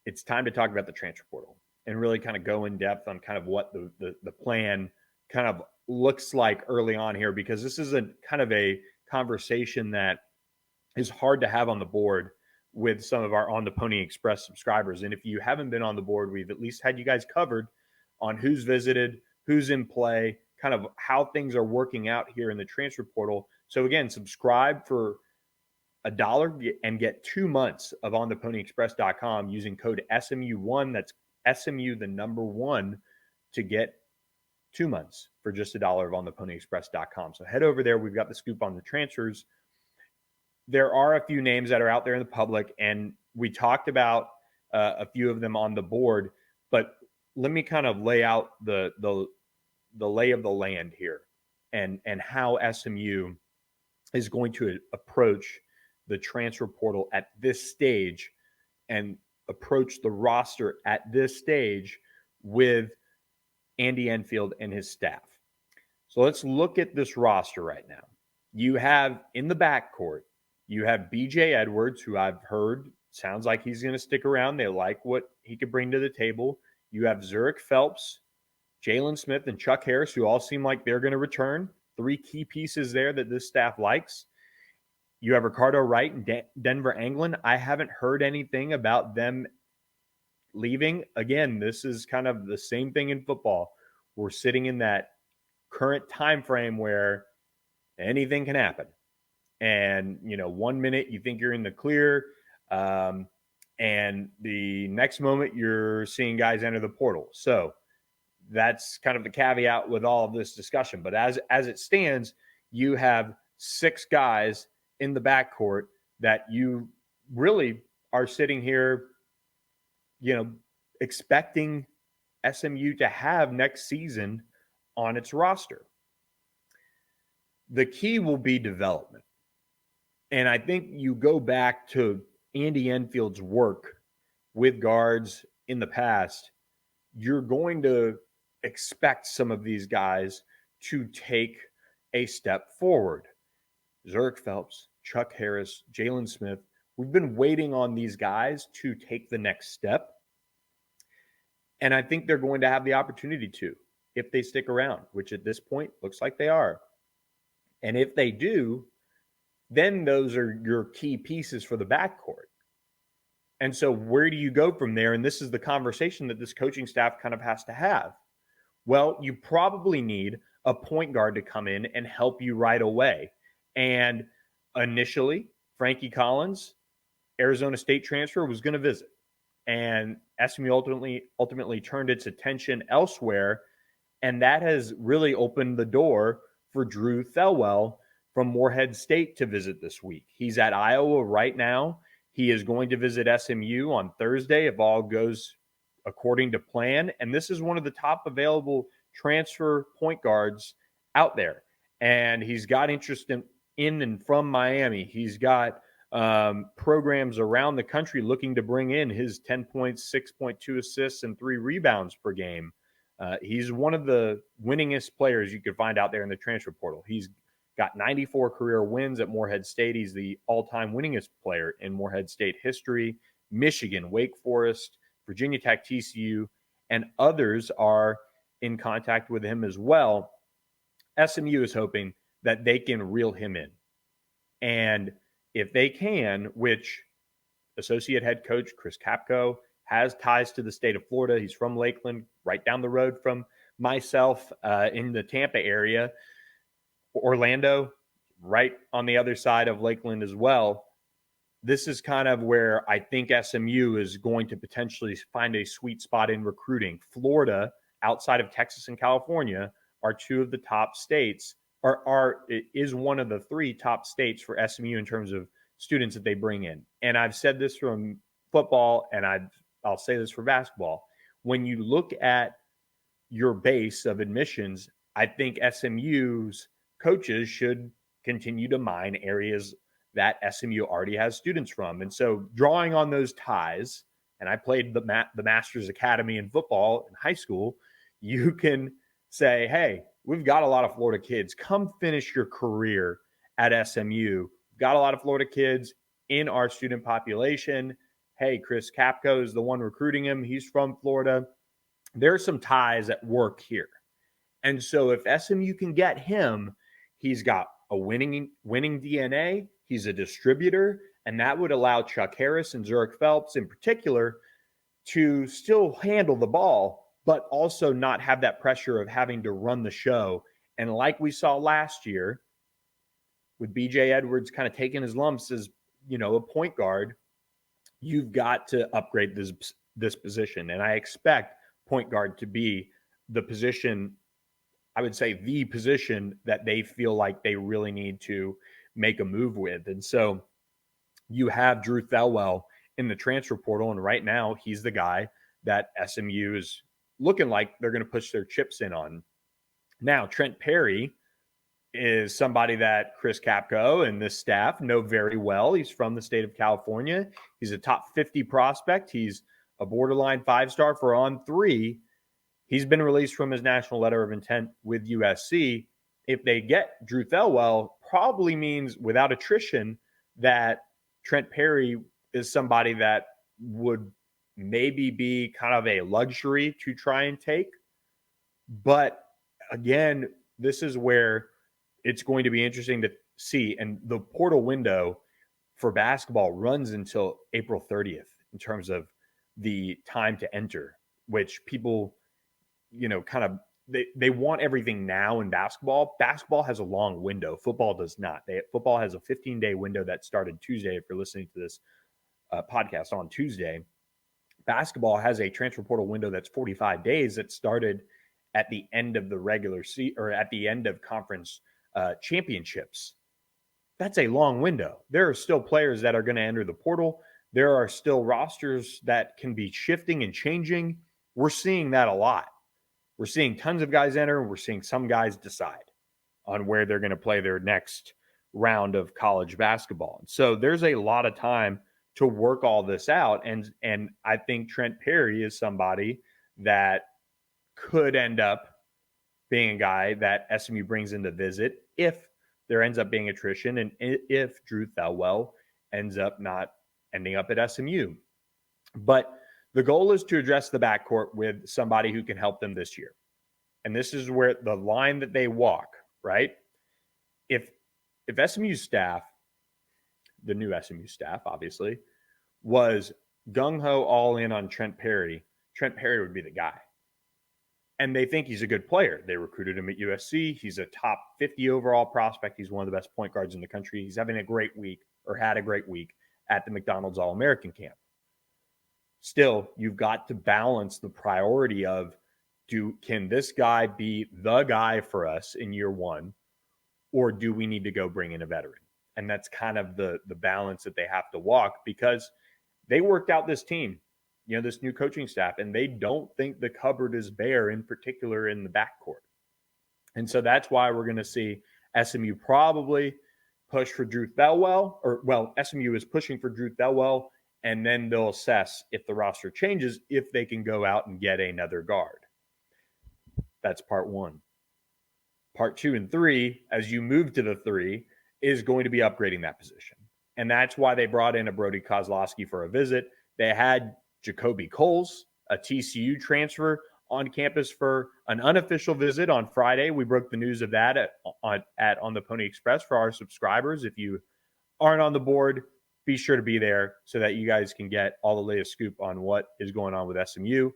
it's time to talk about the transfer portal and really kind of go in depth on kind of what the plan kind of looks like early on here, because this is a kind of a conversation that is hard to have on the board with some of our On the Pony Express subscribers. And if you haven't been on the board, we've at least had you guys covered on who's visited, who's in play, kind of how things are working out here in the transfer portal. So again, subscribe for $1 and get 2 months of ontheponyexpress.com using code SMU1. That's SMU, the number 1, to get 2 months for just $1 of ontheponyexpress.com. So head over there. We've got the scoop on the transfers. There are a few names that are out there in the public, and we talked about a few of them on the board, but let me kind of lay out the lay of the land here and how SMU is going to approach the transfer portal at this stage and approach the roster at this stage with Andy Enfield and his staff. So let's look at this roster right now. You have in the backcourt, you have BJ Edwards, who I've heard sounds like he's going to stick around. They like what he could bring to the table. You have Zurich Phelps, Jalen Smith, and Chuck Harris, who all seem like they're going to return. 3 key pieces there that this staff likes. You have Ricardo Wright and Denver Anglin. I haven't heard anything about them leaving. Again, this is kind of the same thing in football. We're sitting in that current time frame where anything can happen. And, 1 minute you think you're in the clear, and the next moment you're seeing guys enter the portal. So that's kind of the caveat with all of this discussion. But as it stands, you have 6 guys in the backcourt that you really are sitting here, expecting SMU to have next season on its roster. The key will be development. And I think you go back to Andy Enfield's work with guards in the past, you're going to expect some of these guys to take a step forward. Zurich Phelps, Chuck Harris, Jalen Smith. We've been waiting on these guys to take the next step. And I think they're going to have the opportunity to, if they stick around, which at this point looks like they are. And if they do, then those are your key pieces for the backcourt. And so where do you go from there? And this is the conversation that this coaching staff kind of has to have. Well, you probably need a point guard to come in and help you right away. And initially, Frankie Collins, Arizona State transfer, was going to visit. And SMU ultimately turned its attention elsewhere. And that has really opened the door for Drew Thelwell from Morehead State to visit this week. He's at Iowa right now. He is going to visit SMU on Thursday if all goes according to plan. And this is one of the top available transfer point guards out there. And he's got interest in and from Miami. He's got programs around the country looking to bring in his 10 points, 6.2 assists, and 3 rebounds per game. He's one of the winningest players you could find out there in the transfer portal. He's got 94 career wins at Morehead State. He's the all-time winningest player in Morehead State history. Michigan, Wake Forest, Virginia Tech, TCU, and others are in contact with him as well. SMU is hoping that they can reel him in. And if they can, which associate head coach Chris Kapko has ties to the state of Florida. He's from Lakeland, right down the road from myself in the Tampa area. Orlando, right on the other side of Lakeland as well. This is kind of where I think SMU is going to potentially find a sweet spot in recruiting. Florida, outside of Texas and California, are 2 of the top states, is one of the 3 top states for SMU in terms of students that they bring in. And I've said this from football, and I'll say this for basketball. When you look at your base of admissions, I think SMU's coaches should continue to mine areas that SMU already has students from. And so drawing on those ties, and I played the Masters Academy in football in high school, you can say, hey, we've got a lot of Florida kids. Come finish your career at SMU. We've got a lot of Florida kids in our student population. hey, Chris Kapko is the one recruiting him. He's from Florida. There's some ties at work here. And so if SMU can get him, he's got a winning DNA. He's a distributor, and that would allow Chuck Harris and Zurich Phelps in particular to still handle the ball, but also not have that pressure of having to run the show. And like we saw last year with BJ Edwards kind of taking his lumps as, a point guard, you've got to upgrade this position. And I expect point guard to be the position, I would say the position that they feel like they really need to make a move with. And so you have Drew Thelwell in the transfer portal, and right now he's the guy that SMU is looking like they're going to push their chips in on. Now, Trent Perry is somebody that Chris Kapko and this staff know very well. He's from the state of California. He's a top 50 prospect. He's a borderline 5-star for On3. He's been released from his national letter of intent with USC. If they get Drew Thelwell, probably means without attrition that Trent Perry is somebody that would maybe be kind of a luxury to try and take. But again, this is where it's going to be interesting to see. And the portal window for basketball runs until April 30th in terms of the time to enter, which people, they want everything now in basketball. Basketball has a long window. Football does not. Football has a 15-day window that started Tuesday. If you're listening to this podcast on Tuesday, basketball has a transfer portal window that's 45 days that started at the end of the regular season or at the end of conference championships. That's a long window. There are still players that are going to enter the portal. There are still rosters that can be shifting and changing. We're seeing that a lot. We're seeing tons of guys enter. We're seeing some guys decide on where they're going to play their next round of college basketball. So there's a lot of time to work all this out. And I think Trent Perry is somebody that could end up being a guy that SMU brings in to visit if there ends up being attrition and if Drew Thelwell ends up not ending up at SMU. But the goal is to address the backcourt with somebody who can help them this year. And this is where the line that they walk, right? If SMU staff, the new SMU staff, obviously, was gung-ho all in on Trent Perry would be the guy. And they think he's a good player. They recruited him at USC. He's a top 50 overall prospect. He's one of the best point guards in the country. He's having a great week or had a great week at the McDonald's All-American camp. Still, you've got to balance the priority of can this guy be the guy for us in year one, or do we need to go bring in a veteran? And that's kind of the balance that they have to walk, because they worked out this team, this new coaching staff, and they don't think the cupboard is bare, in particular in the backcourt. And so that's why we're going to see SMU probably push for Drew Thelwell, SMU is pushing for Drew Thelwell, and then they'll assess if the roster changes, if they can go out and get another guard. That's part one. Part 2 and 3, as you move to the 3, is going to be upgrading that position. And that's why they brought in a Brody Kozlowski for a visit. They had Jacoby Coles, a TCU transfer, on campus for an unofficial visit on Friday. We broke the news of that on the Pony Express for our subscribers. If you aren't on the board, be sure to be there so that you guys can get all the latest scoop on what is going on with SMU.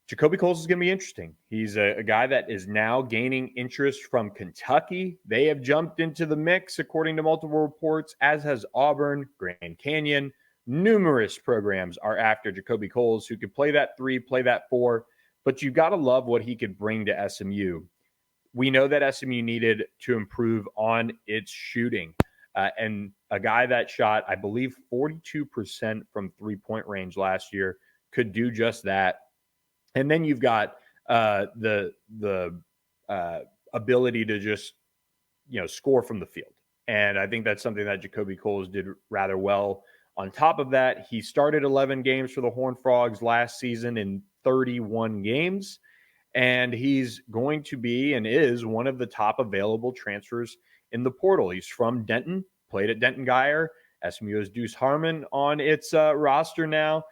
Jacoby Coles is going to be interesting. He's a guy that is now gaining interest from Kentucky. They have jumped into the mix, according to multiple reports, as has Auburn, Grand Canyon. Numerous programs are after Jacoby Coles, who could play that 3, play that 4, but you got to love what he could bring to SMU. We know that SMU needed to improve on its shooting. And a guy that shot, I believe, 42% from three-point range last year could do just that. And then you've got the ability to just, score from the field. And I think that's something that Jacoby Coles did rather well. On top of that, he started 11 games for the Horned Frogs last season in 31 games. And he's going to be and is one of the top available transfers in the portal. He's from Denton, played at Denton Guyer, SMU has Deuce Harmon on its roster now.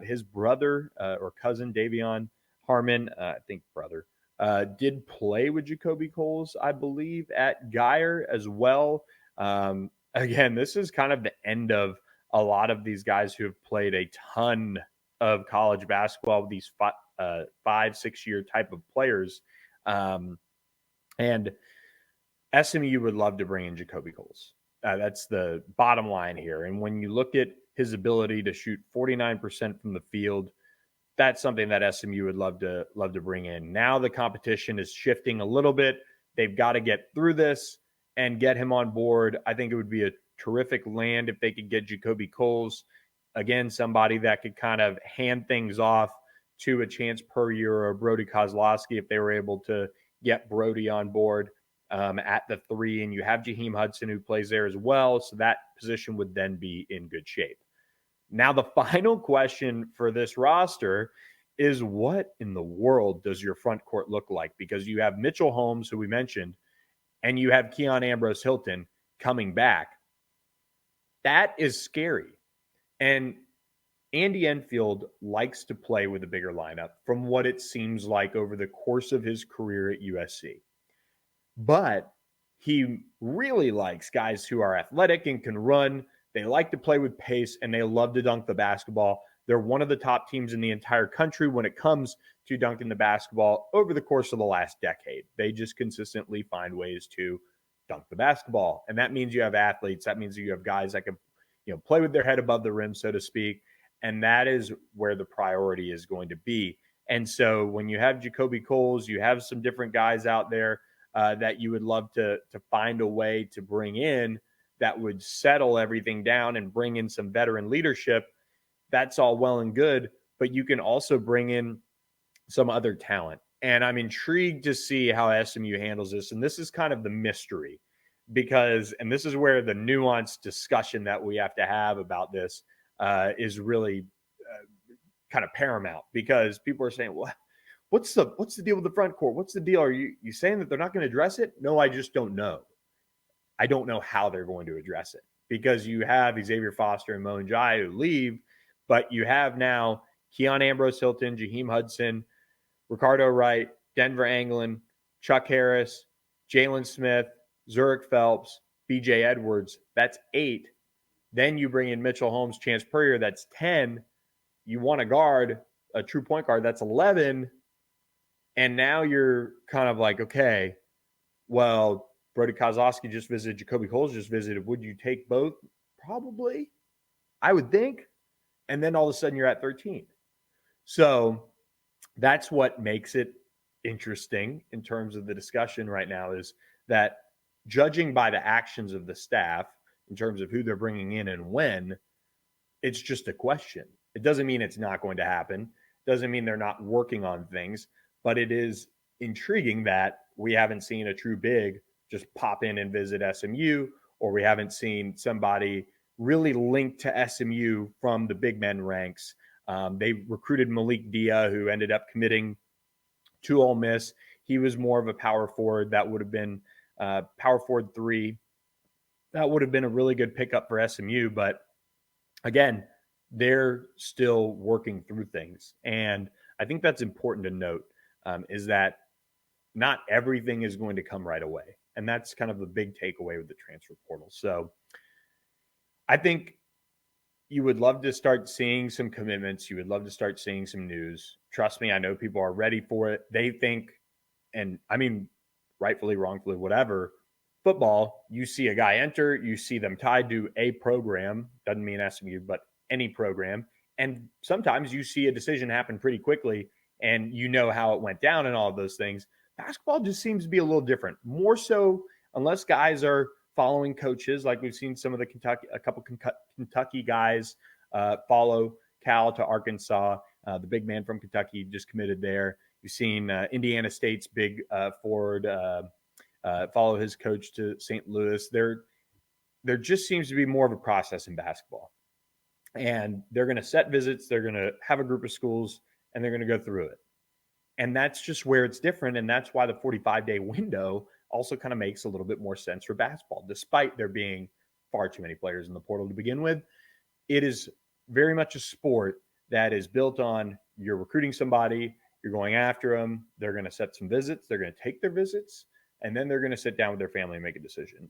His brother or cousin, Davion Harmon, I think brother, did play with Jacoby Coles, I believe, at Guyer as well. Again, this is kind of the end of a lot of these guys who have played a ton of college basketball with these 5-6 year type of players. And SMU would love to bring in Jacoby Coles. That's the bottom line here. And when you look at his ability to shoot 49% from the field, that's something that SMU would love to bring in. Now the competition is shifting a little bit. They've got to get through this and get him on board. I think it would be a terrific land if they could get Jacoby Coles. Again, somebody that could kind of hand things off to a Chance Puryear or Brody Kozlowski if they were able to get Brody on board at the 3. And you have Jaheim Hudson who plays there as well. So that position would then be in good shape. Now, the final question for this roster is, what in the world does your front court look like? Because you have Mitchell Holmes, who we mentioned, and you have Keon Ambrose Hilton coming back. That is scary. And Andy Enfield likes to play with a bigger lineup from what it seems like over the course of his career at USC. But he really likes guys who are athletic and can run. They like to play with pace, and they love to dunk the basketball. They're one of the top teams in the entire country when it comes to dunking the basketball over the course of the last decade. They just consistently find ways to dunk the basketball. And that means you have athletes. That means you have guys that can, play with their head above the rim, so to speak. And that is where the priority is going to be. And so when you have Jacoby Coles, you have some different guys out there that you would love to find a way to bring in that would settle everything down and bring in some veteran leadership. That's all well and good, but you can also bring in some other talent. And I'm intrigued to see how SMU handles this. And this is kind of the mystery because, and this is where the nuanced discussion that we have to have about this is really kind of paramount, because people are saying, well, what's the deal with the front court? What's the deal? Are you saying that they're not going to address it? No, I just don't know. I don't know how they're going to address it, because you have Xavier Foster and Mo Njai who leave, but you have now Keon Ambrose Hilton, Jaheim Hudson, Ricardo Wright, Denver Anglin, Chuck Harris, Jalen Smith, Zurich Phelps, BJ Edwards. That's 8. Then you bring in Mitchell Holmes, Chance Puryear. That's 10. You want a guard, a true point guard. That's 11. And now you're kind of like, okay, well, Brody Kozlowski just visited, Jacoby Coles just visited. Would you take both? Probably, I would think. And then all of a sudden you're at 13. So that's what makes it interesting in terms of the discussion right now, is that judging by the actions of the staff in terms of who they're bringing in and when, it's just a question. It doesn't mean it's not going to happen. It doesn't mean they're not working on things, but it is intriguing that we haven't seen a true big just pop in and visit SMU, or we haven't seen somebody really linked to SMU from the big men ranks. They recruited Malik Dia, who ended up committing to Ole Miss. He was more of a power forward. That would have been power forward 3. That would have been a really good pickup for SMU. But again, they're still working through things. And I think that's important to note, is that not everything is going to come right away. And that's kind of the big takeaway with the transfer portal. So I think you would love to start seeing some commitments. You would love to start seeing some news. Trust me, I know people are ready for it. They think, and I mean, rightfully, wrongfully, whatever, football, you see a guy enter, you see them tied to a program, doesn't mean SMU, but any program. And sometimes you see a decision happen pretty quickly and you know how it went down and all of those things. Basketball just seems to be a little different, more so unless guys are following coaches, like we've seen some of the a couple Kentucky guys follow Cal to Arkansas. The big man from Kentucky just committed there. You've seen Indiana State's big forward follow his coach to St. Louis. There just seems to be more of a process in basketball. And they're going to set visits. They're going to have a group of schools, and they're going to go through it. And that's just where it's different. And that's why the 45-day window also kind of makes a little bit more sense for basketball, despite there being far too many players in the portal to begin with. It is very much a sport that is built on you're recruiting somebody, you're going after them, they're going to set some visits, they're going to take their visits, and then they're going to sit down with their family and make a decision.